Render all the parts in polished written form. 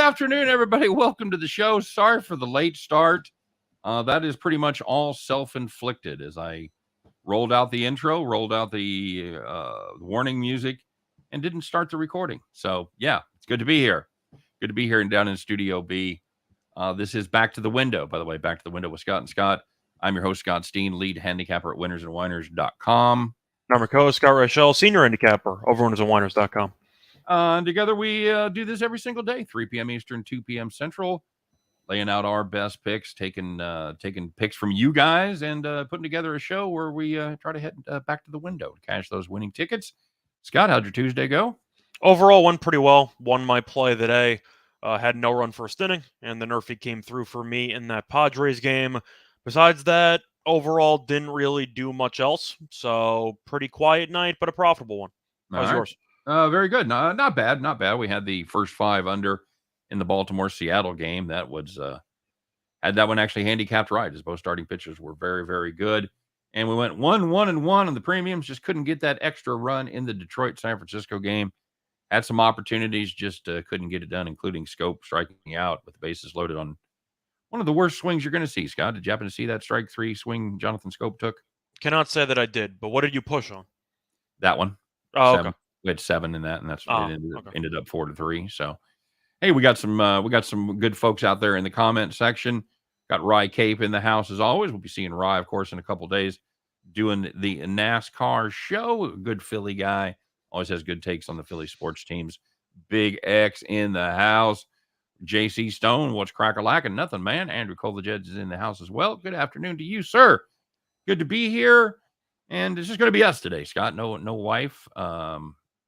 afternoon, everybody. Welcome to the show. Sorry for the late start. That is pretty much all self-inflicted as I rolled out the intro, rolled out the warning music, and didn't start the recording. So, yeah, it's good to be here. Good to be here and down in Studio B. This is Back to the Window, by the way, Back to the Window with Scott and Scott. I'm your host, Scott Steehn, lead handicapper at winnersandwhiners.com. I'm your co-host, Scott Rochelle, senior handicapper over winnersandwhiners.com. Together we do this every single day, 3 p.m. Eastern, 2 p.m. Central, laying out our best picks, taking picks from you guys, and putting together a show where we try to head back to the window to cash those winning tickets. Scott, how'd your Tuesday go? Overall, went pretty well. Won my play of the day. Had no run first inning, and the Nerfy came through for me in that Padres game. Besides that, overall, didn't really do much else. So, pretty quiet night, but a profitable one. How's yours? Very good. No, not bad. Not bad. We had the first 5 under in the Baltimore-Seattle game. That was had that one actually handicapped right, as both starting pitchers were very, very good. And we went 1-1-1 on the premiums. Just couldn't get that extra run in the Detroit-San Francisco game. Had some opportunities, just couldn't get it done, including Scope striking out with the bases loaded on one of the worst swings you're going to see. Scott, did you happen to see that strike 3 swing Jonathan Scope took? Cannot say that I did, but what did you push on? That one. Oh, 7. okay. We had 7 in that, and that's ended up 4-3. So, hey, we got some good folks out there in the comment section. Got Rye Cape in the house as always. We'll be seeing Rye, of course, in a couple days, doing the NASCAR show. Good Philly guy, always has good takes on the Philly sports teams. Big X in the house. JC Stone, what's crack-a-lackin'? Nothing, man. Andrew Kolajeds is in the house as well. Good afternoon to you, sir. Good to be here, and it's just going to be us today, Scott. No wife.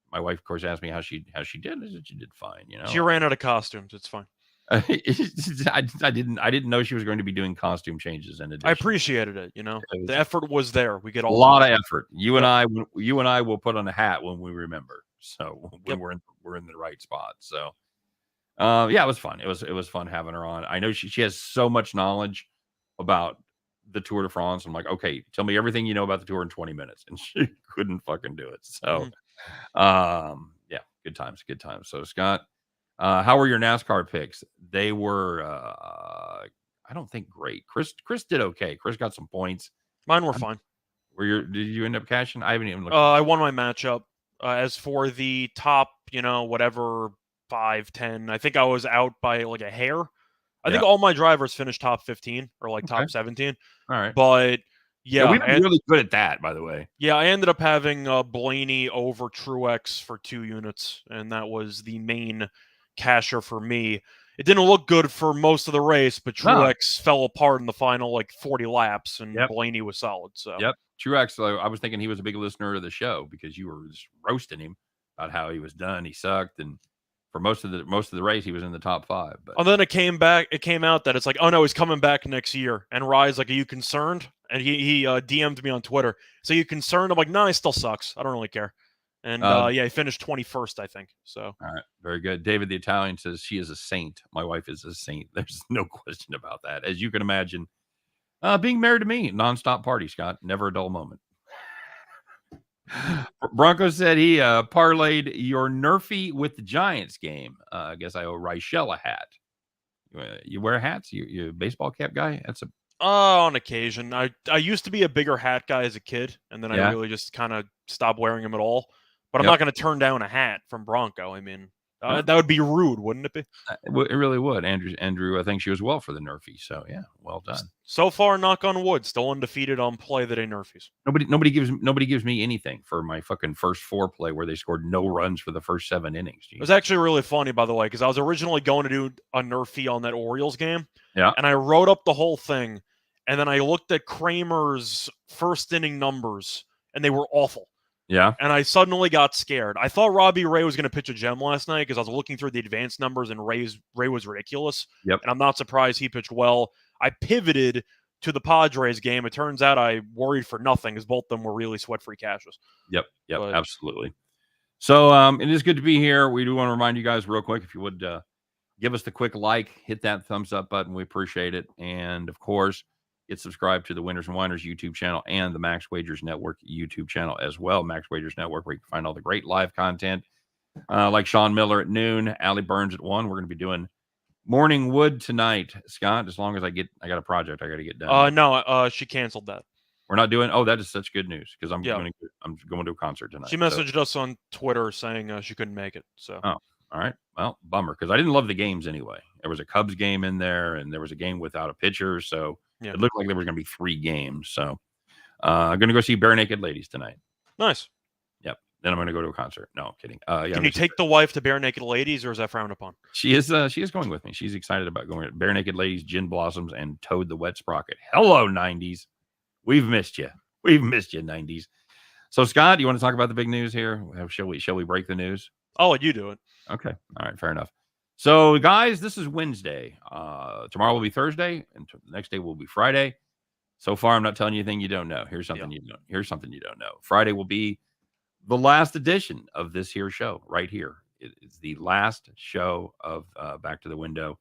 My wife, of course, asked me how she did. I said she did fine. You know, she ran out of costumes. It's fine. I didn't know she was going to be doing costume changes. In addition, I appreciated it. You know, the effort was there. We get a lot of effort. You and I will put on a hat when we remember. So when we're in the right spot. So, yeah, it was fun. It was fun having her on. I know she has so much knowledge about the Tour de France. I'm like, okay, tell me everything you know about the tour in 20 minutes, and she couldn't fucking do it. So. Yeah, good times. So Scott, how were your NASCAR picks? They were I don't think great. Chris did okay. Chris got some points. Mine were fine. Did you end up cashing? I haven't even looked. I won my matchup. As for the top, whatever 5, 10, I think I was out by like a hair. I think all my drivers finished top 15 or like top 17. All right. But yeah, we've been really good at that, by the way. Yeah, I ended up having Blaney over Truex for 2 units, and that was the main casher for me. It didn't look good for most of the race, but Truex fell apart in the final like 40 laps, and Blaney was solid. So Truex, I was thinking he was a big listener of the show because you were just roasting him about how he was done. He sucked, and for most of the race, he was in the top 5. But and then it came out that it's like, oh no, he's coming back next year. And Rye's like, are you concerned? And he DM'd me on Twitter. So you concerned? I'm like, no, he still sucks. I don't really care. And he finished 21st, I think. So all right, very good. David the Italian says she is a saint. My wife is a saint. There's no question about that. As you can imagine, being married to me, nonstop party, Scott, never a dull moment. Bronco said he parlayed your Nerfy with the Giants game. I guess I owe Reichel a hat. You wear hats? You a baseball cap guy? That's a on occasion. I used to be a bigger hat guy as a kid, and then I really just kind of stopped wearing them at all. But I'm not going to turn down a hat from Bronco. I mean, that would be rude, wouldn't it be? It really would. Andrew, I think she was well for the Nerfy. So yeah, well done. So far, knock on wood, still undefeated on play the day Nerfies. Nobody gives me anything for my fucking first 4 play where they scored no runs for the first 7 innings. Jeez. It was actually really funny, by the way, because I was originally going to do a Nerfy on that Orioles game. Yeah. And I wrote up the whole thing, and then I looked at Kramer's first inning numbers, and they were awful. Yeah. And I suddenly got scared. I thought Robbie Ray was going to pitch a gem last night because I was looking through the advanced numbers, and Ray was ridiculous. Yep. And I'm not surprised he pitched well. I pivoted to the Padres game. It turns out I worried for nothing because both of them were really sweat-free cashes. Yep, absolutely. So it is good to be here. We do want to remind you guys real quick, if you would give us the quick like, hit that thumbs up button. We appreciate it. And, of course, get subscribed to the Winners and Whiners YouTube channel and the Max Wagers Network YouTube channel as well. Max Wagers Network, where you can find all the great live content like Sean Miller at noon, Allie Burns at 1. We're going to be doing Morning Wood tonight, Scott. As long as I got a project I got to get done. No, she canceled that. We're not doing. Oh, that is such good news because I'm Yeah. going to a concert tonight. She messaged us on Twitter saying she couldn't make it. So. Oh, all right. Well, bummer because I didn't love the games anyway. There was a Cubs game in there, and there was a game without a pitcher, so it looked like there was going to be 3 games. So I'm going to go see Bare Naked Ladies tonight. Nice. Yep. Then I'm going to go to a concert. No, I'm kidding. Can you take the wife to Bare Naked Ladies, or is that frowned upon? She is going with me. She's excited about going to Bare Naked Ladies, Gin Blossoms, and Toad the Wet Sprocket. Hello, 90s. We've missed you. We've missed you, 90s. So, Scott, you want to talk about the big news here? Shall we break the news? I'll let you do it. Okay. All right. Fair enough. So, guys, this is Wednesday. Tomorrow will be Thursday, and the next day will be Friday. So far, I'm not telling you anything you don't know. Here's something you don't. Here's something you don't know. Friday will be the last edition of this here show right here. It's the last show of Back to the Window,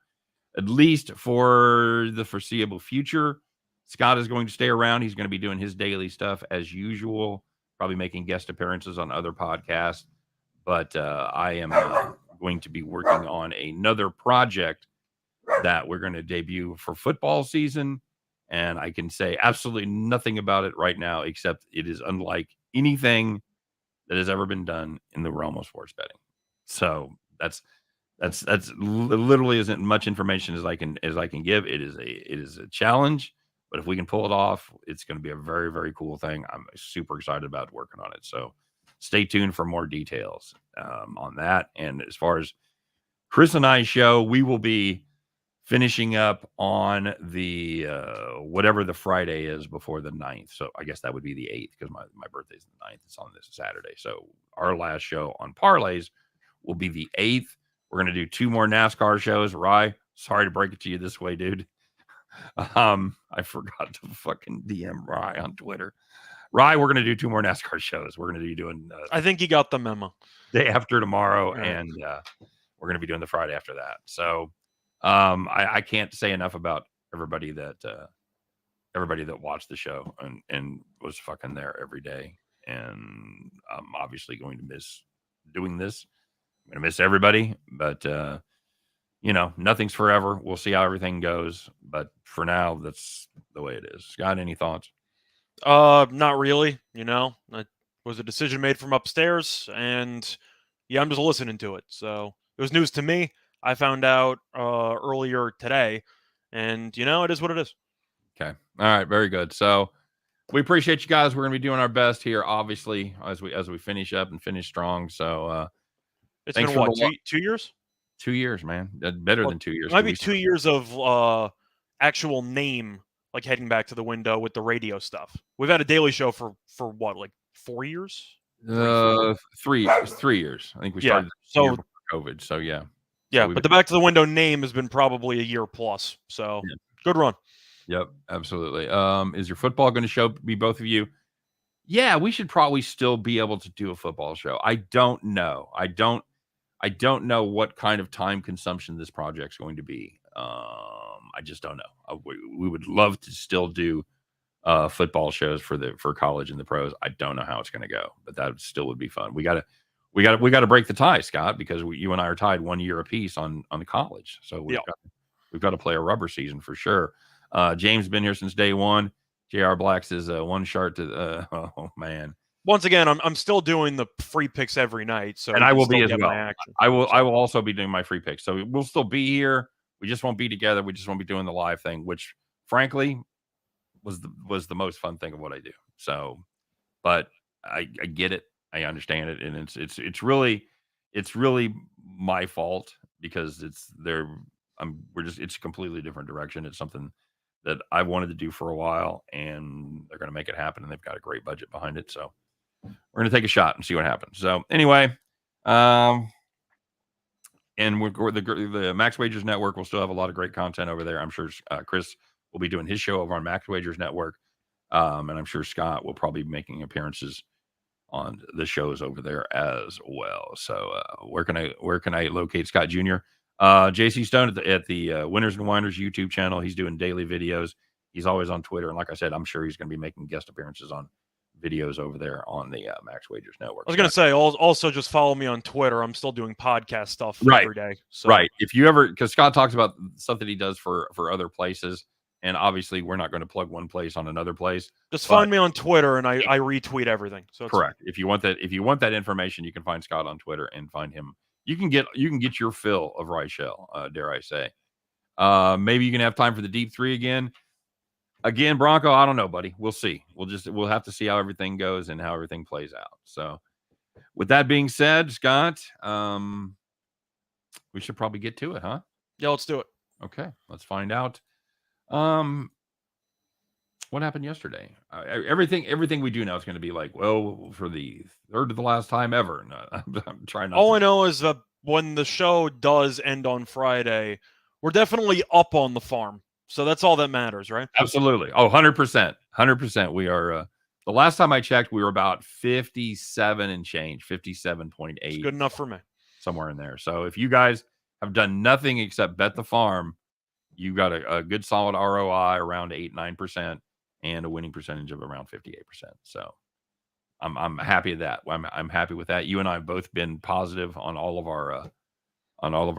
at least for the foreseeable future. Scott is going to stay around. He's going to be doing his daily stuff as usual, probably making guest appearances on other podcasts. But I am going to be working on another project that we're going to debut for football season. And I can say absolutely nothing about it right now, except it is unlike anything that has ever been done in the realm of sports betting. So that's literally isn't much information as I can give. It is a challenge, but if we can pull it off, it's going to be a very, very cool thing. I'm super excited about working on it. So stay tuned for more details on that. And as far as Chris and I's show, we will be finishing up on the whatever the Friday is before the 9th. So I guess that would be the 8th because my birthday's the 9th. It's on this Saturday. So our last show on Parlays will be the 8th. We're going to do 2 more NASCAR shows. Rye, sorry to break it to you this way, dude. I forgot to fucking DM Rye on Twitter. Rye, we're going to do 2 more NASCAR shows. We're going to be doing I think you got the memo. Day after tomorrow, and we're going to be doing the Friday after that. So I can't say enough about everybody that watched the show and was fucking there every day. And I'm obviously going to miss doing this. I'm going to miss everybody, but nothing's forever. We'll see how everything goes. But for now, that's the way it is. Scott, any thoughts? Not really. It was a decision made from upstairs, and I'm just listening to it. So it was news to me. I found out earlier today, and it is what it is. Okay. All right. Very good. So we appreciate you guys. We're going to be doing our best here, obviously, as we finish up and finish strong. So it's been what, 2 years? 2 years, man. Better than 2 years. It might be 2 years of actual name, like heading back to the window with the radio stuff. We've had a daily show for what, like 4 years? 3 years. I think we started before COVID. So yeah. Yeah, but the Back to the Window name has been probably a year plus. So good run. Yep, absolutely. Is your football going to be both of you? Yeah, we should probably still be able to do a football show. I don't know. I don't know what kind of time consumption this project's going to be. I just don't know. We would love to still do football shows for college and the pros. I don't know how it's going to go, but that still would be fun. We got to break the tie, Scott, because you and I are tied 1 year apiece on the college. So we've got to play a rubber season for sure. James has been here since day one. JR Blacks is one short to oh man. Once again, I'm still doing the free picks every night. So and I will be as well. I will also be doing my free picks. So we'll still be here. We just won't be together. We just won't be doing the live thing, which frankly was the most fun thing of what I do. So, but I get it. I understand it, and it's really my fault because it's a completely different direction. It's something that I wanted to do for a while, and they're going to make it happen, and they've got a great budget behind it. So we're going to take a shot and see what happens. So anyway, and the Max Wagers Network will still have a lot of great content over there. I'm sure Chris will be doing his show over on Max Wagers Network, and I'm sure Scott will probably be making appearances on the shows over there as well. So where can I locate Scott Jr.? JC Stone at the Winners and Whiners YouTube channel. He's doing daily videos. He's always on Twitter, and like I said, I'm sure he's going to be making guest appearances on videos over there on the Max Wagers Network. I was going to say, also just follow me on Twitter. I'm still doing podcast stuff every day. So. Right. If you ever, because Scott talks about stuff that he does for other places, and obviously we're not going to plug one place on another place. Just find me on Twitter, and I retweet everything. So correct. If you want that information, you can find Scott on Twitter and find him. You can get your fill of Reichel, dare I say. Maybe you can have time for the deep three again. Again, Bronco, I don't know, buddy. We'll see. We'll have to see how everything goes and how everything plays out. So with that being said, Scott, we should probably get to it, huh? Yeah, let's do it. Okay, let's find out. What happened yesterday? Everything we do now is going to be like, well, for the third to the last time ever. No, I'm trying not. All I know is that when the show does end on Friday, we're definitely up on the farm. So that's all that matters, right? Absolutely. Oh, 100%. 100%. We are, the last time I checked, we were about 57 and change, 57.8. It's good enough for me. Somewhere in there. So if you guys have done nothing except bet the farm, you got a good solid ROI around 8-9% and a winning percentage of around 58%. So I'm happy with that. I'm happy with that. You and I have both been positive on all of our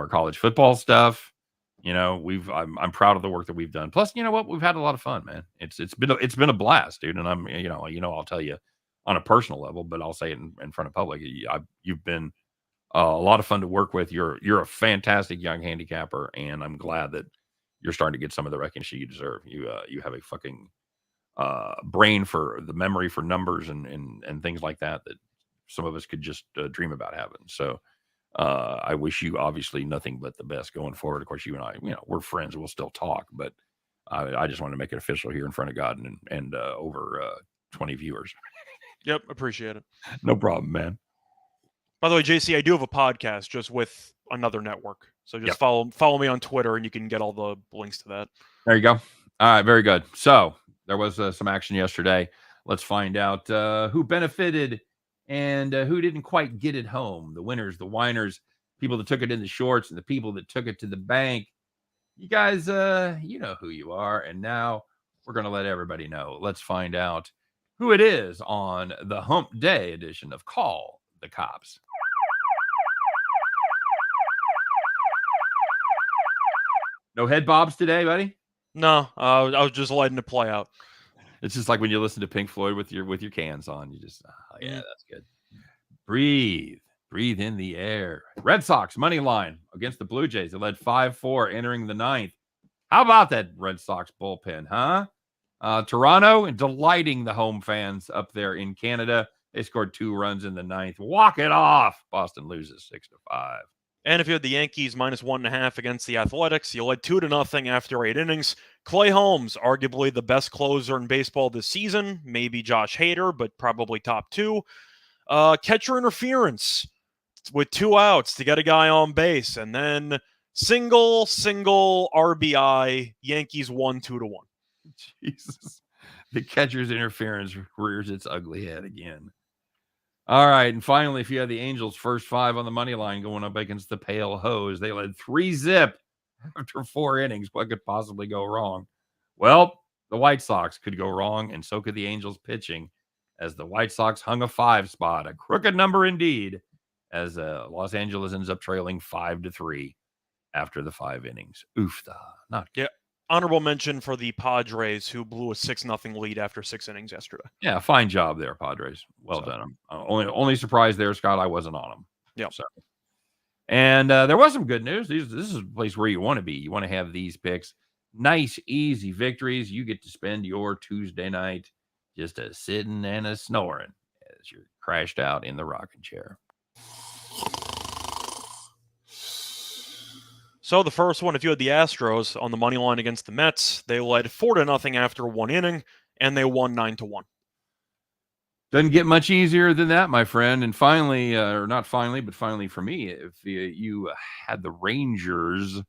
college football stuff. You know, I'm proud of the work that we've done. Plus, you know what? We've had a lot of fun, man. It's been a blast, dude. And I'm, I'll tell you on a personal level, but I'll say it in front of public. You've been a lot of fun to work with. You're a fantastic young handicapper, and I'm glad that you're starting to get some of the recognition you deserve. You have a fucking brain for the memory for numbers and things like that some of us could just dream about having. So. I wish you obviously nothing but the best going forward. Of course, you and I, we're friends. We'll still talk, but I just want to make it official here in front of God and over 20 viewers. Yep. Appreciate it. No problem, man. By the way, JC, I do have a podcast just with another network. So just follow me on Twitter and you can get all the links to that. There you go. All right. Very good. So there was some action yesterday. Let's find out who benefited and who didn't quite get it home. The winners, the whiners, people that took it in the shorts, and the people that took it to the bank. You guys, you know who you are. And now we're going to let everybody know. Let's find out who it is on the Hump Day edition of Call the Cops. No head bobs today, buddy? No, I was just letting it play out. It's just like when you listen to Pink Floyd with your cans on. You just, yeah, that's good. Breathe in the air. Red Sox money line against the Blue Jays. They led 5-4 entering the ninth. How about that Red Sox bullpen, huh? Toronto delighting the home fans up there in Canada. They scored 2 runs in the ninth. Walk it off. Boston loses 6-5. And if you had the Yankees minus 1.5 against the Athletics, you led 2-0 after 8 innings. Clay Holmes, arguably the best closer in baseball this season. Maybe Josh Hader, but probably top 2. Catcher interference with 2 outs to get a guy on base. And then single RBI. Yankees won 2-1. Jesus. The catcher's interference rears its ugly head again. All right, and finally, if you had the Angels' first 5 on the money line going up against the Pale Hose, they led 3-0 after 4 innings. What could possibly go wrong? Well, the White Sox could go wrong, and so could the Angels pitching, as the White Sox hung a 5 spot, a crooked number indeed, as Los Angeles ends up trailing 5-3 after the 5 innings. Oofda, not good. Yeah. Honorable mention for the Padres, who blew a 6-0 lead after 6 innings yesterday. Yeah, fine job there, Padres. Well done. I'm only surprised there, Scott, I wasn't on them. Yeah. So. And there was some good news. This is a place where you want to be. You want to have these picks. Nice, easy victories. You get to spend your Tuesday night just a sitting and a snoring as you're crashed out in the rocking chair. So the first one, if you had the Astros on the money line against the Mets, they led 4-0 after 1 inning, and they won 9-1. Doesn't get much easier than that, my friend. And finally, or not finally, but finally for me, if you had the Rangers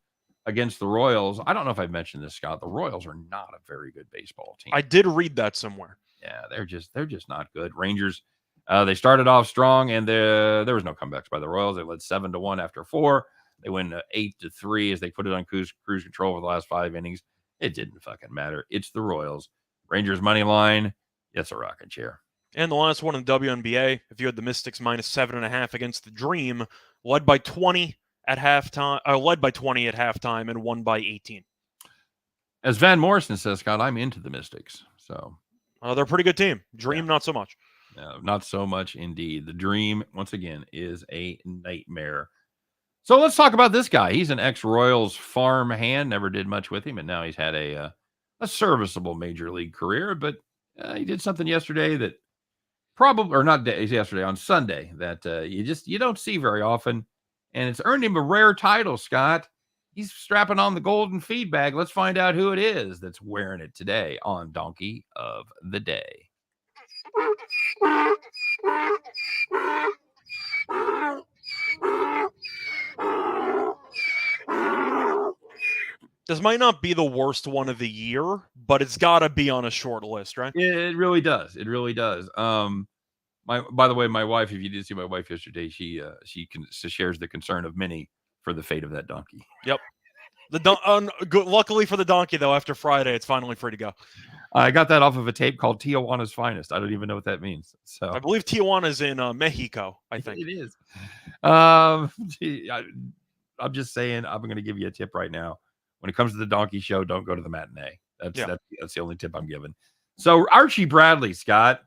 against the Royals, I don't know if I've mentioned this, Scott. The Royals are not a very good baseball team. I did read that somewhere. Yeah, they're just not good. Rangers, they started off strong, and there was no comebacks by the Royals. They led 7-1 after 4. They win 8-3 as they put it on cruise control for the last 5 innings. It didn't fucking matter. It's the Royals. Rangers money line. It's a rocking chair. And the last one in the WNBA, if you had the Mystics minus 7.5 against the Dream, led by 20 at halftime, and won by 18. As Van Morrison says, Scott, I'm into the Mystics. So they're a pretty good team. Dream, not so much. No, not so much indeed. The Dream, once again, is a nightmare. So let's talk about this guy. He's an ex-Royals farm hand. Never did much with him, and now he's had a serviceable major league career. But he did something yesterday that probably, or not yesterday, on Sunday, that you don't see very often, and it's earned him a rare title, Scott. He's strapping on the golden feed bag. Let's find out who it is that's wearing it today on Donkey of the Day. This might not be the worst one of the year, but it's got to be on a short list, right? It really does. It really does. By the way, my wife, if you did see my wife yesterday, she shares the concern of many for the fate of that donkey. Yep. Luckily for the donkey, though, after Friday, it's finally free to go. I got that off of a tape called Tijuana's Finest. I don't even know what that means. So I believe Tijuana's in Mexico, I think. It is. I'm just saying, I'm going to give you a tip right now. When it comes to the donkey show, don't go to the matinee. That's the only tip I'm giving. So Archie Bradley, Scott,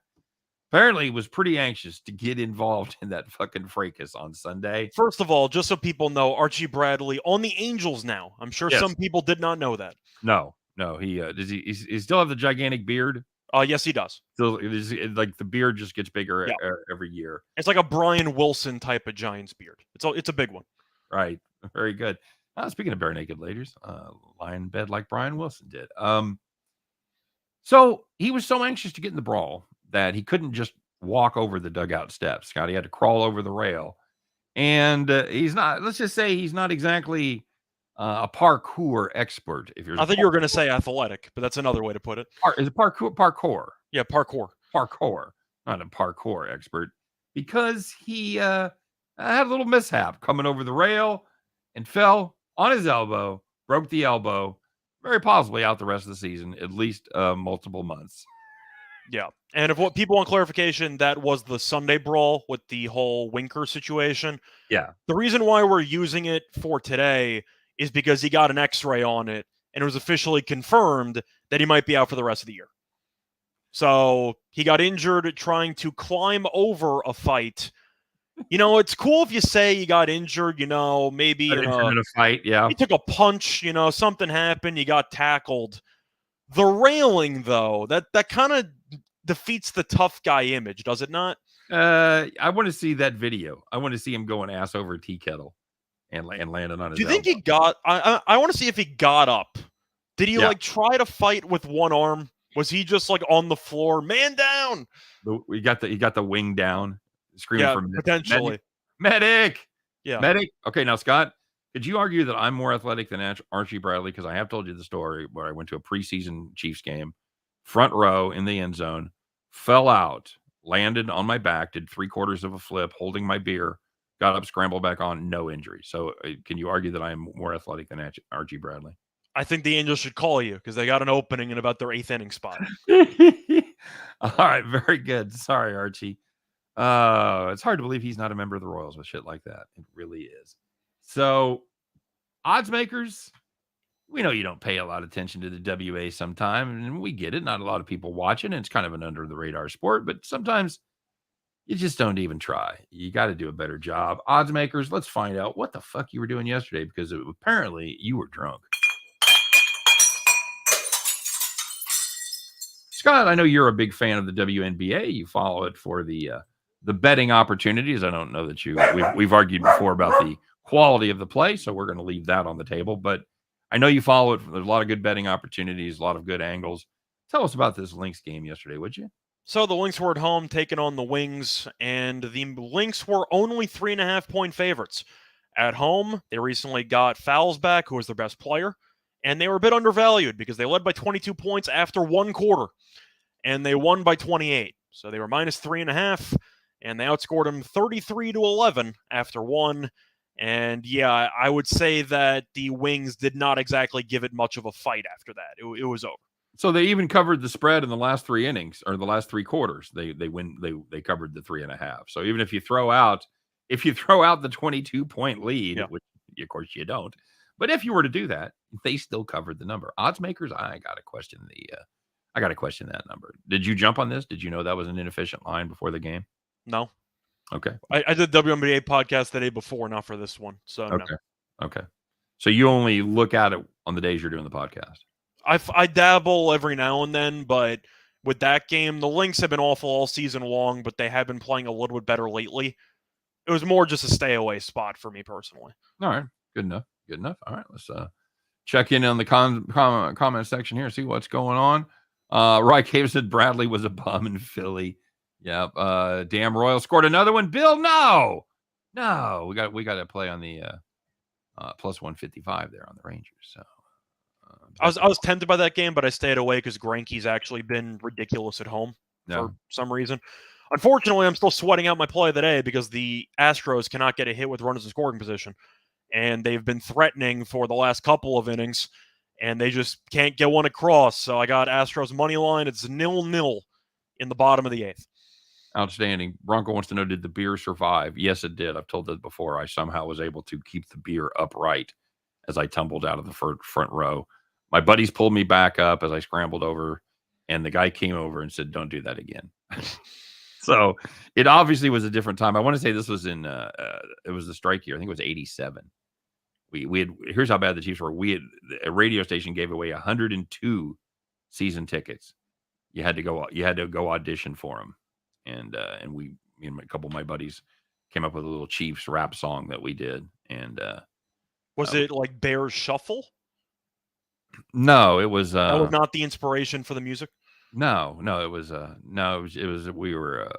apparently was pretty anxious to get involved in that fucking fracas on Sunday. First of all, just so people know, Archie Bradley on the Angels now. I'm sure some people did not know that. No, he does. He still have the gigantic beard? Yes, he does. So like the beard just gets bigger every year. It's like a Brian Wilson type of Giants beard. It's a big one. Right. Very good. Speaking of bare naked ladies, lie in bed like Brian Wilson did. So he was so anxious to get in the brawl that he couldn't just walk over the dugout steps. Scott, he had to crawl over the rail. And he's not, let's just say he's not exactly a parkour expert. I think you were going to say athletic, but that's another way to put it. Is it parkour? Yeah, parkour. Parkour. Not a parkour expert. Because he had a little mishap coming over the rail and fell on his elbow, broke the elbow, very possibly out the rest of the season, at least multiple months. Yeah. And if what people want clarification, that was the Sunday brawl with the whole Winker situation. Yeah. The reason why we're using it for today is because he got an x-ray on it and it was officially confirmed that he might be out for the rest of the year. So he got injured trying to climb over a fight. You know, it's cool if you say you got injured, maybe in a fight, yeah. He took a punch, something happened, you got tackled. The railing, though, that kind of defeats the tough guy image, does it not? I want to see that video. I want to see him going ass over a tea kettle and landing on his Do you think he got... I want to see if he got up. Did he, try to fight with one arm? Was he just, on the floor? Man down! He got the wing down. Screaming for potentially. Medic! Yeah. Medic! Okay, now, Scott, could you argue that I'm more athletic than Archie Bradley? Because I have told you the story where I went to a preseason Chiefs game, front row in the end zone, fell out, landed on my back, did 3/4 of a flip, holding my beer, got up, scrambled back on, no injury. So can you argue that I am more athletic than Archie Bradley? I think the Angels should call you because they got an opening in about their 8th inning spot. All right, very good. Sorry, Archie. It's hard to believe he's not a member of the Royals with shit like that. It really is. So, odds makers, we know you don't pay a lot of attention to the WA sometimes, and we get it. Not a lot of people watching, and it's kind of an under the radar sport, but sometimes you just don't even try. You got to do a better job. Odds makers, let's find out what the fuck you were doing yesterday because apparently you were drunk. Scott, I know you're a big fan of the WNBA. You follow it for the betting opportunities. I don't know that we've argued before about the quality of the play, so we're going to leave that on the table. But I know you follow it. There's a lot of good betting opportunities, a lot of good angles. Tell us about this Lynx game yesterday, would you? So the Lynx were at home taking on the Wings, and the Lynx were only 3.5-point favorites. At home, they recently got Fowles back, who was their best player, and they were a bit undervalued because they led by 22 points after one quarter, and they won by 28. So they were minus 3.5, and they outscored them 33-11 after one. And yeah, I would say that the Wings did not exactly give it much of a fight after that. It was over. So they even covered the spread in the last 3 innings or the last 3 quarters. They covered the 3.5. So even if you throw out the 22-point lead, which of course you don't, but if you were to do that, they still covered the number. Odds makers, I gotta question that number. Did you jump on this? Did you know that was an inefficient line before the game? No. Okay. I did WNBA podcast the day before, not for this one. So okay. No. Okay. So you only look at it on the days you're doing the podcast. I dabble every now and then, but with that game, the Lynx have been awful all season long, but they have been playing a little bit better lately. It was more just a stay away spot for me personally. All right. Good enough. All right. Let's check in on the comment section here, see what's going on. Rye Cave said Bradley was a bum in Philly. Yep. Damn Royal scored another one. Bill, no. We got to play on the plus 155 there on the Rangers. So I was tempted by that game, but I stayed away because Greinke's actually been ridiculous at home for some reason. Unfortunately, I'm still sweating out my play of the day because the Astros cannot get a hit with runners in scoring position. And they've been threatening for the last couple of innings, and they just can't get one across. So I got Astros money line. It's 0-0 in the bottom of the 8th. Outstanding. Bronco wants to know, did the beer survive? Yes, it did. I've told that before. I somehow was able to keep the beer upright as I tumbled out of the front row. My buddies pulled me back up as I scrambled over, and the guy came over and said, don't do that again. So it obviously was a different time. I want to say this was in, it was the strike year. I think it was 87. We had, here's how bad the Chiefs were. A radio station gave away 102 season tickets. You had to go audition for them. And me and a couple of my buddies came up with a little Chiefs rap song that we did. And was it like Bears Shuffle? No, it was that was not the inspiration for the music. No, it was we were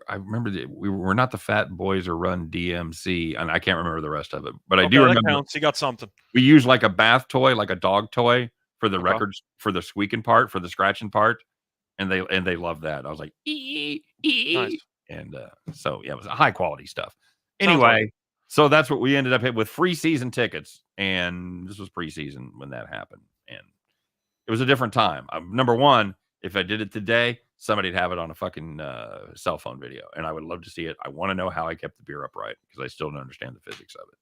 I remember we were not the Fat Boys or Run DMC, and I can't remember the rest of it, but I do remember that counts. You got something. We used like a bath toy, like a dog toy for the records, for the squeaking part, for the scratching part, and they loved that. I was like, nice. And so yeah, it was high quality stuff. Anyway, so that's what we ended up with free season tickets, and this was preseason when that happened, and it was a different time. Number one, if I did it today, somebody'd have it on a fucking cell phone video, and I would love to see it. I want to know how I kept the beer upright because I still don't understand the physics of it.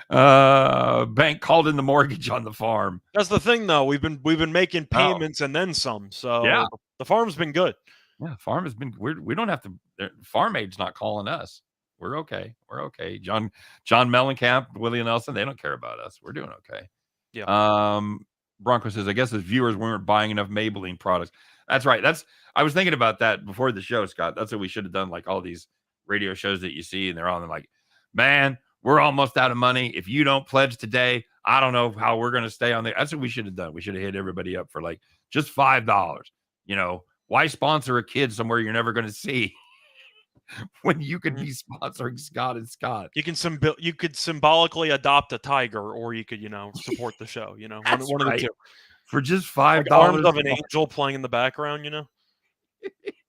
So, bank called in the mortgage on the farm. That's the thing, though. We've been making payments and then some. So yeah, the farm's been good. Yeah, farm has been. We don't have to. Farm Aid's not calling us. We're okay. John Mellencamp, Willie Nelson, they don't care about us. We're doing okay. Yeah. Bronco says, I guess his viewers weren't buying enough Maybelline products. That's right. I was thinking about that before the show, Scott. That's what we should have done. Like all these radio shows that you see, and they're on like, man, we're almost out of money. If you don't pledge today, I don't know how we're going to stay on there. That's what we should have done. We should have hit everybody up for like just $5. Why sponsor a kid somewhere you're never going to see when you could be sponsoring Scott and Scott? You could symbolically adopt a tiger, or you could, support the show. One of the two. For just $5, arms of an angel playing in the background. You know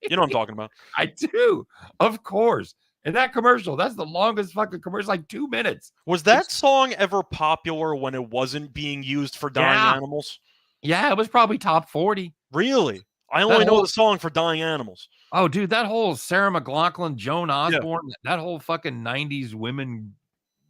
what I'm talking about. I do, of course. And that commercial, that's the longest fucking commercial, like 2 minutes. Was that song ever popular when it wasn't being used for dying animals? Yeah, it was probably top 40. Really? I only know the song for dying animals. Oh, dude, that whole Sarah McLachlan, Joan Osborne, that whole fucking 90s women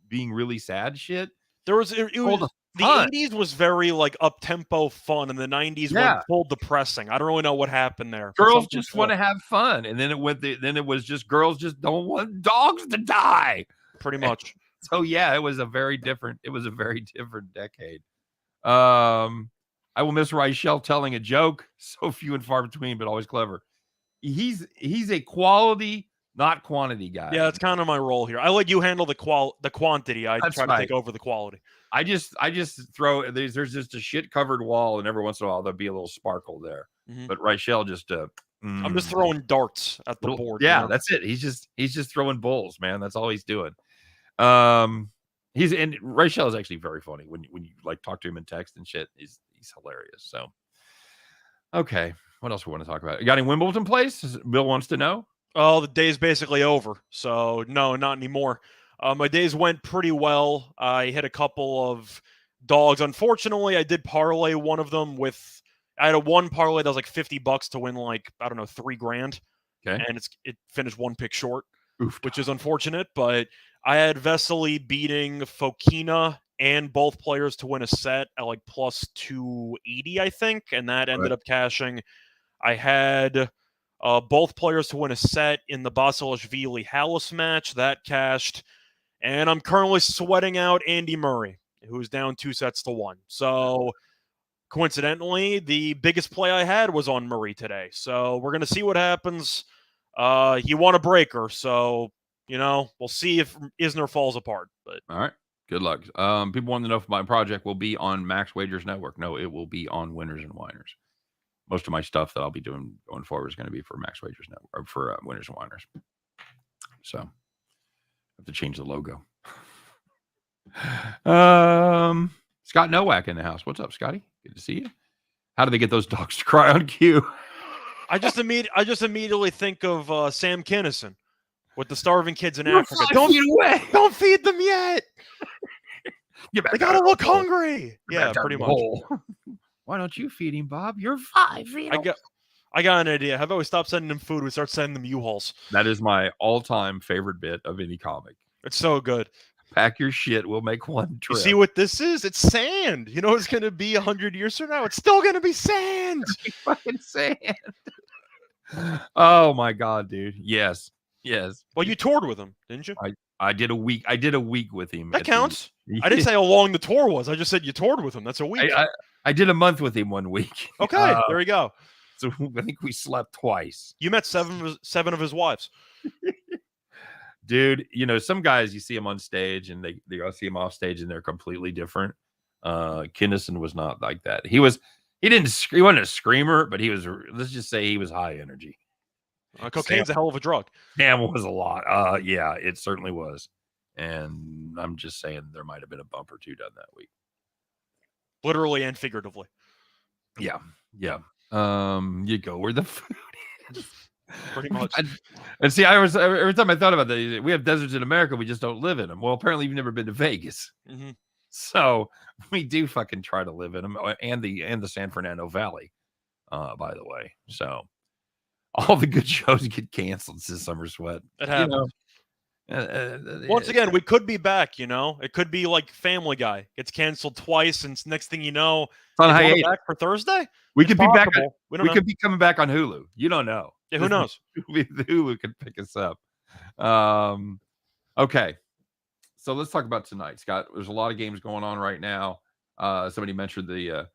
being really sad shit. There was the 80s was very like up tempo fun, and the 90s went full depressing. I don't really know what happened there. Girls just want to have fun, and then it was just girls just don't want dogs to die. Pretty much. So yeah, it was a very different decade. I will miss Reichel telling a joke. So few and far between, but always clever. He's a quality, not quantity guy. Yeah, that's kind of my role here. I let you handle the quantity. I try to take over the quality. I just throw there's just a shit covered wall, and every once in a while there'll be a little sparkle there. But Reichel just I'm just throwing darts at the board. Yeah, that's it. He's just throwing bulls, man. That's all he's doing. And Reichel is actually very funny when you like talk to him in text and shit. He's hilarious. So okay, what else we want to talk about? You got any Wimbledon plays? Bill wants to know. Oh, the day's basically over. So no, not anymore. My days went pretty well. I hit a couple of dogs. Unfortunately, I did parlay one of them with. I had a one parlay that was like $50 to win like, I don't know, $3,000. Okay. And it finished one pick short, Oof. which is unfortunate. But I had Vesely beating Fokina and both players to win a set at like plus 280, I think, and that ended up cashing. I had both players to win a set in the Basilashvili-Hallis match. That cashed. And I'm currently sweating out Andy Murray, who's down 2-1. So coincidentally, the biggest play I had was on Murray today. So we're going to see what happens. He won a breaker, so, we'll see if Isner falls apart. But all right. Good luck. People want to know if my project will be on Max Wagers Network. No, it will be on Winners and Whiners. Most of my stuff that I'll be doing going forward is going to be for Max Wagers Network, or for Winners and Whiners. So I have to change the logo. Scott Nowak in the house. What's up, Scotty? Good to see you. How do they get those dogs to cry on cue? I just immediately think of Sam Kinison with the starving kids in Africa. Don't feed them yet. They gotta look hungry. Yeah, pretty much. Why don't you feed him, Bob? You're 5. I got an idea. How about we stop sending them food? We start sending them U-Hauls. That is my all-time favorite bit of any comic. It's so good. Pack your shit. We'll make one trip. You see what this is? It's sand. You know it's going to be 100 years from now? It's still going to be sand. Fucking sand. Oh, my God, dude. Yes. Well, you toured with him, didn't you? I did a week. I did a week with him. That counts. I didn't say how long the tour was. I just said you toured with him. That's a week. I did a month with him 1 week. Okay, there you go. So I think we slept twice. You met seven of his wives. Dude, some guys, you see them on stage and they go see them off stage and they're completely different. Kinnison was not like that. He wasn't a screamer, but he was, let's just say he was high energy. Cocaine's a hell of a drug. Sam was a lot. Yeah, it certainly was. And I'm just saying there might have been a bump or two done that week. Literally and figuratively. Yeah. You go where the food is. Pretty much. And see, every time I thought about that, we have deserts in America, we just don't live in them. Well, apparently you've never been to Vegas. Mm-hmm. So we do fucking try to live in them, and the San Fernando Valley, by the way. So all the good shows get canceled this Summer Sweat. It happens. Once again, we could be back, It could be like Family Guy. Gets canceled twice, and next thing you know, it's on hiatus. Back for Thursday? We could be back. We could be coming back on Hulu. You don't know. Yeah, who knows? The Hulu could pick us up. Okay. So let's talk about tonight, Scott. There's a lot of games going on right now. Somebody mentioned the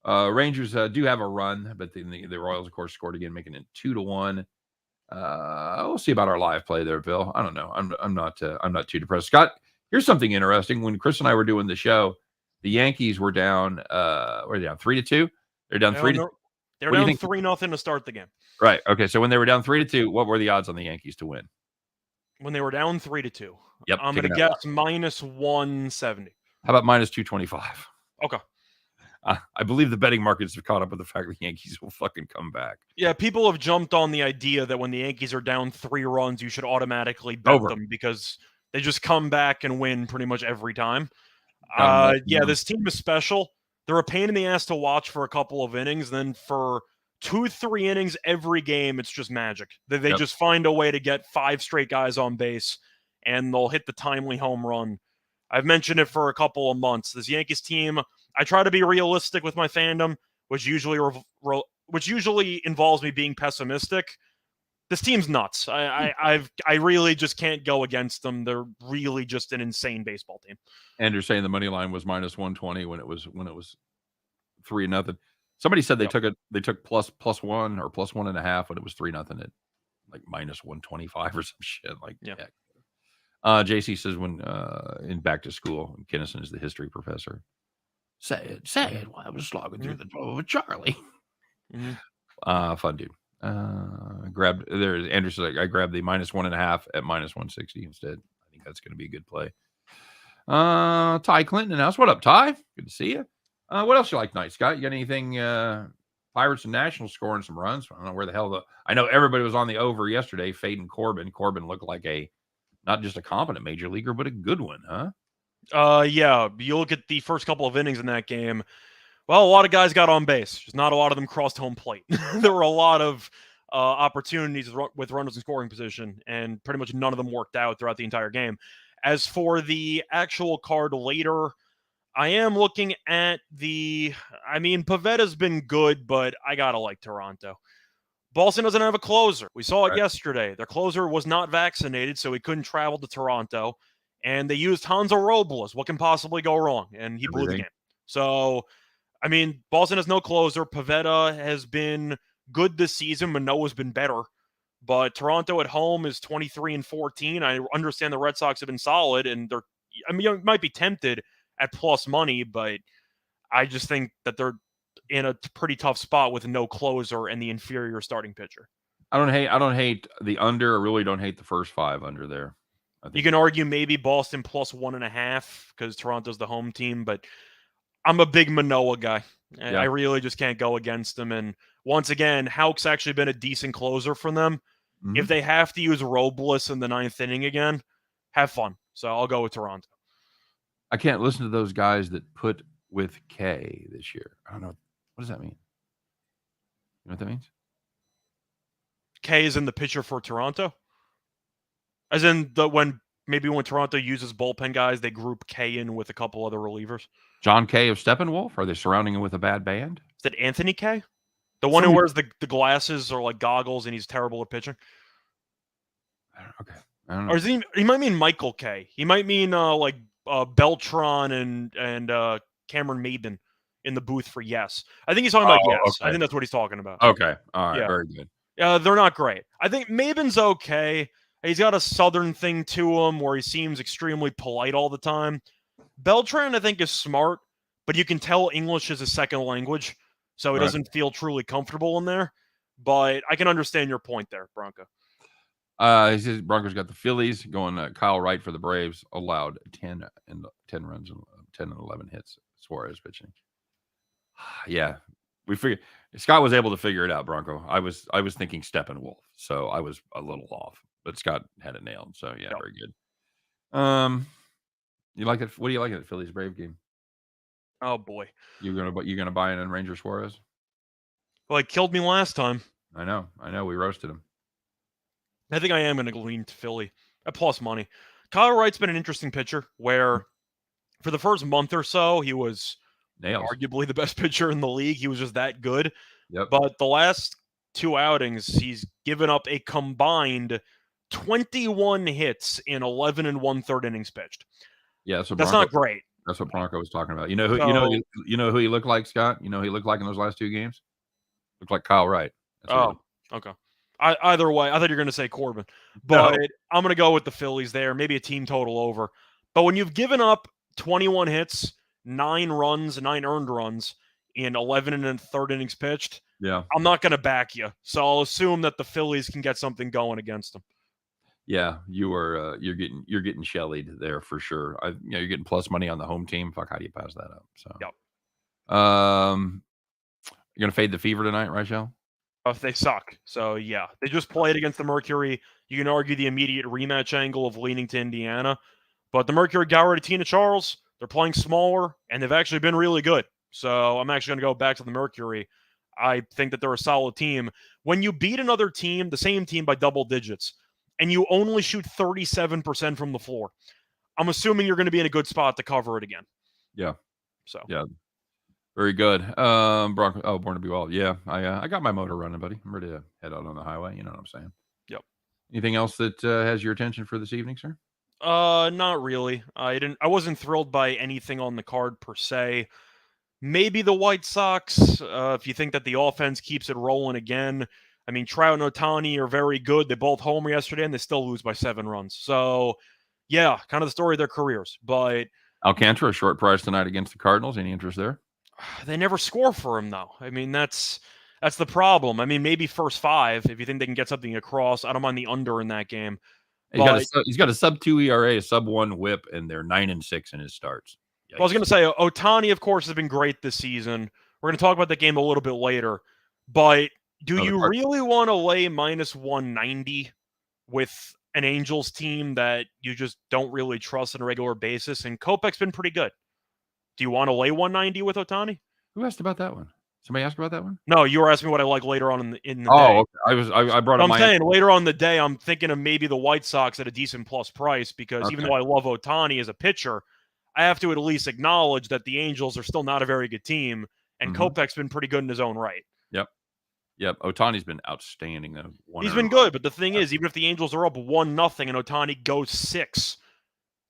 Rangers do have a run, but the Royals, of course, scored again, making it 2-1. We'll see about our live play there, Bill. I don't know. I'm not too depressed. Scott, here's something interesting. When Chris and I were doing the show, the Yankees were down. Were they down 3-2? They're down 3-2. They're down 3-0 to start the game. Right. Okay. So when they were down 3-2, what were the odds on the Yankees to win? When they were down 3-2. Yep. I'm going to guess minus 170. How about minus 225? Okay. I believe the betting markets have caught up with the fact the Yankees will fucking come back. Yeah, people have jumped on the idea that when the Yankees are down 3 runs, you should automatically bet them because they just come back and win pretty much every time. This team is special. They're a pain in the ass to watch for a couple of innings. Then for 2-3 innings every game, it's just magic. They just find a way to get 5 straight guys on base, and they'll hit the timely home run. I've mentioned it for a couple of months. This Yankees team, I try to be realistic with my fandom, which usually involves me being pessimistic. This team's nuts. I really just can't go against them. They're really just an insane baseball team. And you're saying the money line was minus 120 when it was 3-0. Somebody said they took plus 1 or plus 1.5 when it was 3-0 at like minus 125 or some shit like that. JC says when in Back to School, Kinnison is the history professor. Say it while I was slogging through the door with Charlie. Mm-hmm. Fun dude. Andrew says I grabbed the minus 1.5 at minus 160 instead. I think that's going to be a good play. Ty Clinton announced. What up, Ty? Good to see you. What else you like tonight, Scott? You got anything? Pirates and Nationals scoring some runs. I don't know where the hell I know everybody was on the over yesterday, fading Corbin. Corbin looked like not just a competent major leaguer, but a good one, huh? Yeah, you look at the first couple of innings in that game. Well, a lot of guys got on base. Just not a lot of them crossed home plate. There were a lot of opportunities with runners in scoring position, and pretty much none of them worked out throughout the entire game. As for the actual card later, I am looking at Pavetta's been good, but I gotta like Toronto. Boston doesn't have a closer. We saw it yesterday. Their closer was not vaccinated, so he couldn't travel to Toronto. And they used Hanzo Robles. What can possibly go wrong? And he blew the game. So, Boston has no closer. Pavetta has been good this season. Manoah's been better. But Toronto at home is 23-14. I understand the Red Sox have been solid, and you might be tempted at plus money, but I just think that they're in a pretty tough spot with no closer and the inferior starting pitcher. I don't hate the under. I really don't hate the first 5 under there. You can argue maybe Boston plus 1.5 because Toronto's the home team, but I'm a big Manoah guy. Yeah. I really just can't go against them. And once again, Houck's actually been a decent closer for them. Mm-hmm. If they have to use Robles in the 9th inning again, have fun. So I'll go with Toronto. I can't listen to those guys that put with K this year. I don't know. What does that mean? You know what that means? K is in the pitcher for Toronto? As in when Toronto uses bullpen guys, they group K in with a couple other relievers. John K of Steppenwolf? Are they surrounding him with a bad band? Is that Anthony K? The one who wears the glasses or like goggles and he's terrible at pitching? Okay. I don't know. Or he might mean Michael K. He might mean Beltran and Cameron Maiden in the booth for Yes. I think he's talking about Yes. Okay. I think that's what he's talking about. Okay. All right. Yeah. Very good. They're not great. I think Maben's okay. He's got a southern thing to him where he seems extremely polite all the time. Beltran, I think, is smart, but you can tell English is a second language, so he doesn't feel truly comfortable in there. But I can understand your point there, Bronco. He says Broncos got the Phillies going. Kyle Wright for the Braves allowed 10 runs and 10 and 11 hits. Suarez pitching. Yeah, we figured Scott was able to figure it out. Bronco. I was thinking Steppenwolf, so I was a little off, but Scott had it nailed. So yeah, very good. You like it? What do you like at the Phillies Brave game? Oh boy, you gonna buy in on Ranger Suarez? Well, he killed me last time. I know. We roasted him. I think I am going to lean to Philly at plus money. Kyle Wright's been an interesting pitcher where for the first month or so, he was arguably the best pitcher in the league. He was just that good. Yep. But the last 2 outings, he's given up a combined 21 hits in 11 1/3 innings pitched. Yeah, so that's not great. That's what Bronco was talking about. You know who he looked like, Scott? You know who he looked like in those last 2 games? Looked like Kyle Wright. Okay. Either way, I thought you were going to say Corbin, but I'm going to go with the Phillies there. Maybe a team total over. But when you've given up 21 hits, 9 runs, 9 earned runs in 11 1/3 innings pitched, I'm not going to back you. So I'll assume that the Phillies can get something going against them. Yeah, you're getting shellied there for sure. You're getting plus money on the home team. Fuck, how do you pass that up? So, you're going to fade the Fever tonight, right, Shell? They suck. So, yeah. They just played against the Mercury. You can argue the immediate rematch angle of leaning to Indiana. But the Mercury got rid of Tina Charles. They're playing smaller, and they've actually been really good. So, I'm actually going to go back to the Mercury. I think that they're a solid team. When you beat another team, the same team by double digits, and you only shoot 37% from the floor, I'm assuming you're going to be in a good spot to cover it again. Yeah. So. Yeah. Very good. Bronco. Oh, Born to Be Wild. Yeah, I got my motor running, buddy. I'm ready to head out on the highway. You know what I'm saying? Yep. Anything else that has your attention for this evening, sir? Not really. I wasn't thrilled by anything on the card per se. Maybe the White Sox. If you think that the offense keeps it rolling again. I mean, Trout and Ohtani are very good. They both homer yesterday, and they still lose by 7 runs. So, yeah, kind of the story of their careers. But Alcantara, a short price tonight against the Cardinals. Any interest there? They never score for him, though. I mean, that's the problem. I mean, maybe first 5 if you think they can get something across. I don't mind the under in that game. He's got a sub-2 ERA, a sub-1 WHIP, and they're 9-6 in his starts. Well, I was going to say Ohtani, of course, has been great this season. We're going to talk about the game a little bit later. But do you really want to lay minus 190 with an Angels team that you just don't really trust on a regular basis, and Kopech's been pretty good. Do you want to lay 190 with Ohtani? Who asked about that one? Somebody asked about that one? No, you were asking me what I like later on in the day. Okay. I brought up I'm saying later on in the day, I'm thinking of maybe the White Sox at a decent plus price because even though I love Ohtani as a pitcher, I have to at least acknowledge that the Angels are still not a very good team, and Kopech's been pretty good in his own right. Yep. Ohtani's been outstanding though. He's been good, but the thing is, even if the Angels are up 1-0 and Ohtani goes 6,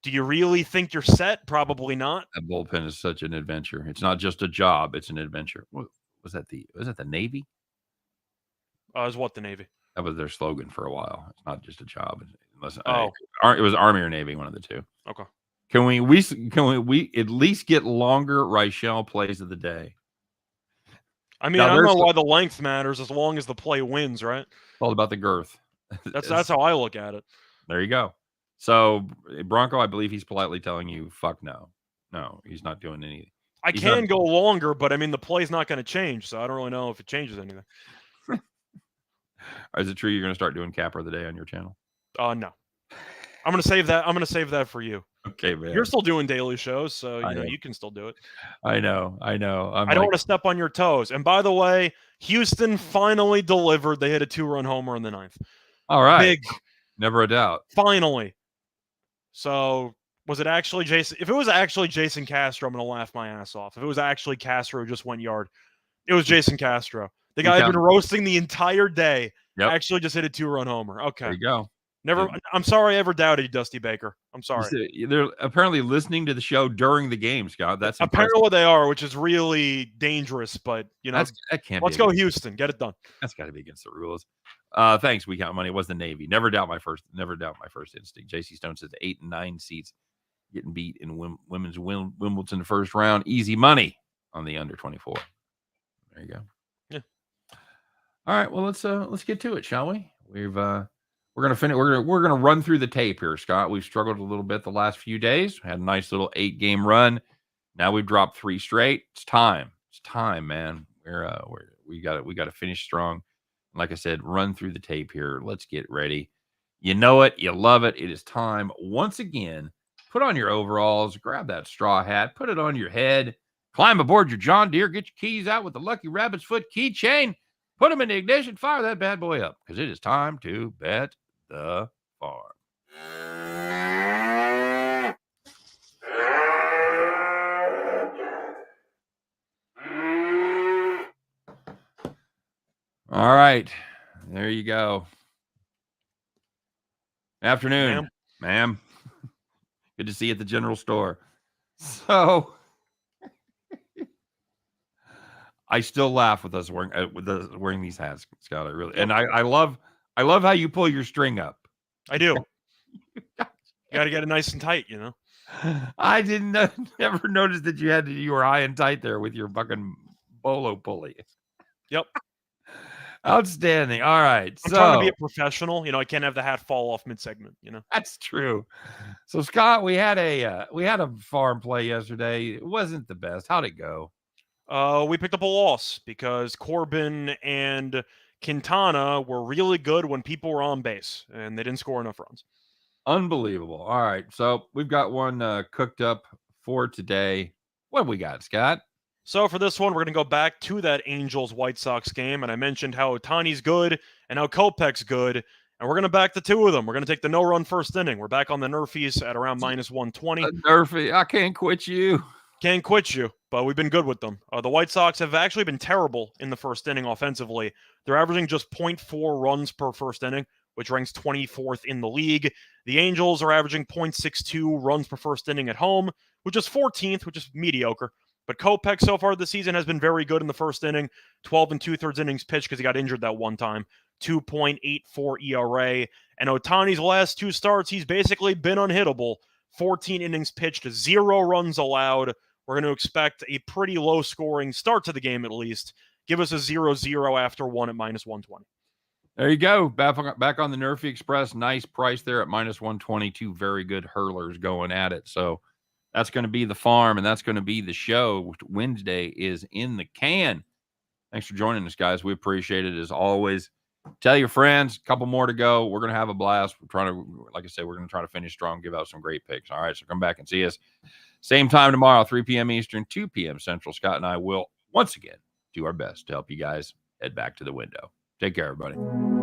do you really think you're set? Probably not. That bullpen is such an adventure. It's not just a job; it's an adventure. Was that the Navy? Is what the Navy? That was their slogan for a while. It's not just a job. Unless it was Army or Navy, one of the two. Okay. Can we at least get longer Reichel plays of the day? I mean, I don't know why the length matters as long as the play wins, right? It's all about the girth. That's how I look at it. There you go. So Bronco, I believe he's politely telling you, fuck no. No, he's not doing anything. I can go longer, but I mean, the play's not going to change, so I don't really know if it changes anything. Is it true you're going to start doing Capper of the Day on your channel? No. I'm going to save that. I'm going to save that for you. Okay, man. You're still doing daily shows, so you can still do it. I know. I don't want to step on your toes. And by the way, Houston finally delivered. They hit a 2-run homer in the 9th. All right. Big. Never a doubt. Finally. So was it actually Jason? If it was actually Jason Castro, I'm going to laugh my ass off. If it was actually Castro who just went yard, it was Jason Castro. The guy had been roasting the entire day. Actually just hit a 2-run homer. Okay. There you go. I'm sorry I ever doubted you, Dusty Baker. I'm sorry. They're apparently listening to the show during the game, Scott. That's apparently they are, which is really dangerous. But that can't. Let's go, Houston. Get it done. That's got to be against the rules. Thanks. We count money. It was the Navy. Never doubt my first instinct. JC Stone says 8 and 9 seats getting beat in women's Wimbledon first round. Easy money on the under 24. There you go. Yeah. All right. Well, let's get to it, shall we? We're gonna finish. We're gonna run through the tape here, Scott. We've struggled a little bit the last few days. Had a nice little 8-game run. Now we've dropped 3 straight. It's time. It's time, man. We got to finish strong. Like I said, run through the tape here. Let's get ready. You know it. You love it. It is time once again. Put on your overalls. Grab that straw hat. Put it on your head. Climb aboard your John Deere. Get your keys out with the Lucky Rabbit's Foot keychain. Put them in the ignition. Fire that bad boy up because it is time to bet the farm. All right. There you go. Afternoon, ma'am. Good to see you at the general store. So I still laugh with us wearing these hats, Scott. I really and I love how you pull your string up. I do. You got to get it nice and tight, you know. I never noticed that you were high and tight there with your fucking bolo pulley. Yep. Outstanding. All right. I'm trying to be a professional. You know, I can't have the hat fall off mid-segment, you know. That's true. So, Scott, we had a farm play yesterday. It wasn't the best. How'd it go? We picked up a loss because Corbin and Quintana were really good when people were on base, and they didn't score enough runs. Unbelievable. All right. So, we've got one cooked up for today. What have we got, Scott? So for this one, we're going to go back to that Angels-White Sox game, and I mentioned how Ohtani's good and how Kopech's good, and we're going to back the two of them. We're going to take the no-run first inning. We're back on the Nerfies at around -120. Nerfy, I can't quit you. Can't quit you, but we've been good with them. The White Sox have actually been terrible in the first inning offensively. They're averaging just 0.4 runs per first inning, which ranks 24th in the league. The Angels are averaging 0.62 runs per first inning at home, which is 14th, which is mediocre. But Kopech so far this season has been very good in the first inning. 12 2/3 innings pitched because he got injured that one time. 2.84 ERA. And Ohtani's last 2 starts, he's basically been unhittable. 14 innings pitched, 0 runs allowed. We're going to expect a pretty low-scoring start to the game at least. Give us a 0-0 after 1 at -120. There you go. Back on the Nerfy Express. Nice price there at -120. 2 very good hurlers going at it. So that's going to be the farm, and that's going to be the show. Wednesday is in the can. Thanks for joining us, guys. We appreciate it as always. Tell your friends. A couple more to go. We're going to have a blast. We're trying to, like I said, we're going to try to finish strong, give out some great picks. All right, so come back and see us. Same time tomorrow, 3 p.m. Eastern, 2 p.m. Central. Scott and I will once again do our best to help you guys head back to the window. Take care, everybody.